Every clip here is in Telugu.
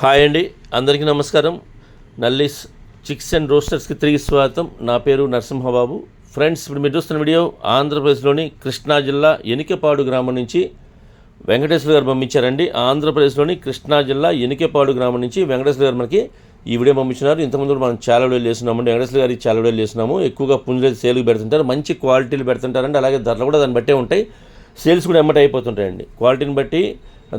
హాయ్ అండి, అందరికీ నమస్కారం. నల్లిస్ చిక్స్ అండ్ రోస్టర్స్కి తిరిగి స్వాగతం. నా పేరు నరసింహబాబు. ఫ్రెండ్స్, ఇప్పుడు మీరు చూస్తున్న వీడియో ఆంధ్రప్రదేశ్లోని కృష్ణా జిల్లా ఎనికెపాడు గ్రామం నుంచి వెంకటేశ్వర గారు పంపించారండి. ఆంధ్రప్రదేశ్లోని కృష్ణా జిల్లా ఎనికెపాడు గ్రామం నుంచి వెంకటేశ్వర గారు మనకి ఈ వీడియో పంపించినారు. ఇంతకుముందు మనం చాలా వీడియోలు చేస్తున్నామండి. వెంకటేశ్వర గారికి చాలా వీడియోలు చేస్తున్నాము. ఎక్కువగా పుంజులు సేల్కి పెడుతుంటారు, మంచి క్వాలిటీలు పెడుతుంటారండి. అలాగే ధరలు కూడా దాన్ని బట్టే ఉంటాయి. సేల్స్ కూడా ఎమ్మటే అయిపోతుంటాయండి. క్వాలిటీని బట్టి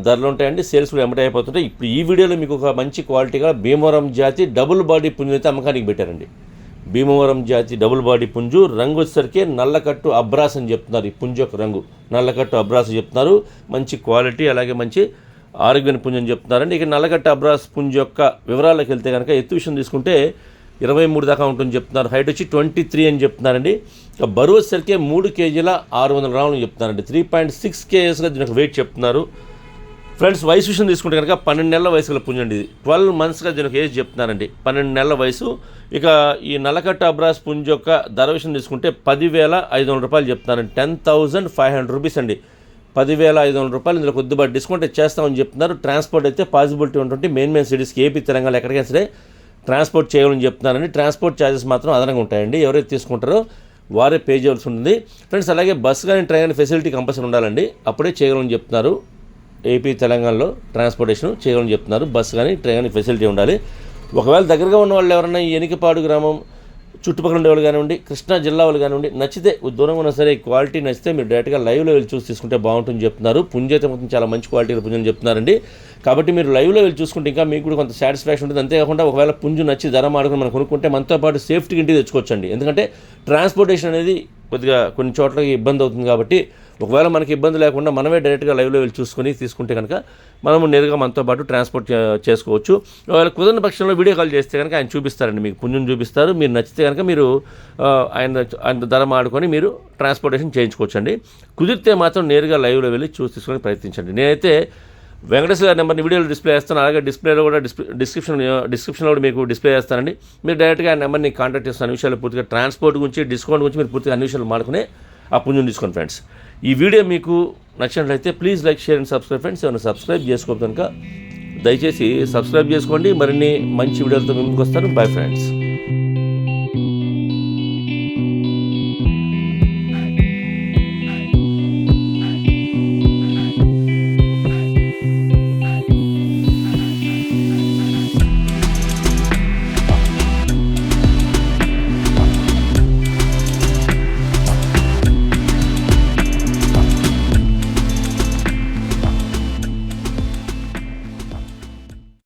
ధరలు ఉంటాయండి, సేల్స్ కూడా ఎమ్మటే అయిపోతుంటాయి. ఇప్పుడు ఈ వీడియోలో మీకు ఒక మంచి క్వాలిటీగా భీమవరం జాతి డబుల్ బాడీ పుంజు అయితే అమ్మకానికి పెట్టారండి. భీమవరం జాతి డబుల్ బాడీ పుంజు రంగు వచ్చేసరికి నల్లకట్టు అబ్రాస్ అని చెప్తున్నారు. ఈ పుంజు యొక్క రంగు నల్లకట్టు అబ్రాస్ చెప్తున్నారు. మంచి క్వాలిటీ, అలాగే మంచి ఆరోగ్యమైన పుంజు అని చెప్తున్నారండి. ఇక నల్లకట్టు అబ్రాస్ పుంజు యొక్క వివరాల్లోకి వెళ్తే కనుక ఎత్తు విషయం తీసుకుంటే 23 దాకా ఉంటుందని చెప్తున్నారు. హైట్ వచ్చి 23 అని చెప్తున్నారండి. ఇక బరువు వచ్చేసరికి 3 కేజీల 600 గ్రాములు చెప్తున్నారండి. 3.6 kgsగా దీనికి వెయిట్ చెప్తున్నారు. ఫ్రెండ్స్, వయసు విషయం తీసుకుంటే కనుక 12 నెలల వయసు గల పుంజు అండి. ఇది 12 monthsగా దీనికి ఏజ్ చెప్తున్నారండి. 12 నెలల వయసు. ఇక ఈ నల్లకట్ట అబ్రాస్ పుంజు యొక్క ధర విషయం తీసుకుంటే 10,500 రూపాయలు చెప్తున్నారండి. 10,500 రూపీస్ అండి. 10,500 రూపాయలు. ఇందులో కొద్దిగా డిస్కౌంట్ చేస్తామని చెప్తున్నారు. ట్రాన్స్పోర్ట్ అయితే పాసిబిలిటీ ఉంటుంది. మెయిన్ సిటీస్కి ఏపీ తెలంగాణ ఎక్కడికైనా సరే ట్రాన్స్పోర్ట్ చేయాలని చెప్తున్నారండి. ట్రాన్స్పోర్ట్ ఛార్జెస్ మాత్రం అదనంగా ఉంటాయండి. ఎవరైతే తీసుకుంటారో వారే పే చేయాల్సి ఉంటుంది ఫ్రెండ్స్. అలాగే బస్ కానీ ట్రైన్ కానీ ఫెసిలిటీ కంపల్సరీ ఉండాలండి. అప్పుడే చేయగలని చెప్తున్నారు. ఏపీ తెలంగాణలో ట్రాన్స్పోర్టేషన్ చేయగలని చెప్తున్నారు. బస్ కానీ ట్రైన్ కానీ ఫెసిలిటీ ఉండాలి. ఒకవేళ దగ్గరగా ఉన్న వాళ్ళు ఎవరైనా ఈ ఎనికెపాడు గ్రామం చుట్టుపక్కల ఉండేవాళ్ళు కానివ్వండి, కృష్ణా జిల్లా వాళ్ళు కానివ్వండి, నచ్చితే దూరంగా ఉన్నా సరే క్వాలిటీ నచ్చితే మీరు డైరెక్ట్గా లైవ్లో వెళ్ళి చూసి తీసుకుంటే బాగుంటుందని చెప్తున్నారు. పుంజు అయితే మొత్తం చాలా మంచి క్వాలిటీ పుంజు అని చెప్తున్నారండి. కాబట్టి మీరు లైవ్లో వెళ్ళి చూసుకుంటే ఇంకా మీకు కూడా కొంత సాటిస్ఫాక్షన్ ఉంటుంది. అంతేకాకుండా ఒకవేళ పుంజు నచ్చి ధర మాడుకుని మనం కొనుక్కుంటే మనతో పాటు సేఫ్టీకి ఇంటికి తెచ్చుకోవచ్చండి. ఎందుకంటే ట్రాన్స్పోర్టేషన్ అనేది కొద్దిగా కొన్ని చోట్లకి ఇబ్బంది అవుతుంది. కాబట్టి ఒకవేళ మనకి ఇబ్బంది లేకుండా మనమే డైరెక్ట్గా లైవ్లో వెళ్ళి చూసుకొని తీసుకుంటే కనుక మనము నేరుగా మనతో పాటు ట్రాన్స్పోర్ట్ చేసుకోవచ్చు. ఒకవేళ కుదరని పక్షంలో వీడియో కాల్ చేస్తే కనుక ఆయన చూపిస్తారండి, మీకు పుంజుని చూపిస్తారు. మీరు నచ్చితే కనుక మీరు ఆయన ధర మాడుకొని మీరు ట్రాన్స్పోర్టేషన్ చేయించుకోవచ్చు అండి. కుదిరితే మాత్రం నేరుగా లైవ్లో వెళ్ళి చూసి తీసుకొని ప్రయత్నించండి. నేనైతే వెంకటేశ్వర గారి నెంబర్ని వీడియోలో డిస్ప్లే చేస్తాను. అలాగే డిస్ప్లేలో కూడా డిస్క్రిప్షన్లో కూడా మీకు డిస్ప్లే చేస్తానండి. మీరు డైరెక్ట్గా ఆ నెంబర్ని కాంటాక్ట్ చేస్తున్న అన్ని విషయాలు పూర్తిగా ట్రాన్స్పోర్ట్ గురించి, డిస్కౌంట్ గురించి మీరు పూర్తిగా అన్ని విషయాలు మాడుకునే ఆ పుంజుని తీసుకోండి ఫ్రెండ్స్. ఈ వీడియో మీకు నచ్చినట్లయితే please like, share and subscribe friends. ఏమైనా సబ్స్క్రైబ్ చేసుకోవద్దు కనుక దయచేసి సబ్స్క్రైబ్ చేసుకోండి. మరిన్ని మంచి వీడియోలతో ముందుకు వస్తాను. Bye friends.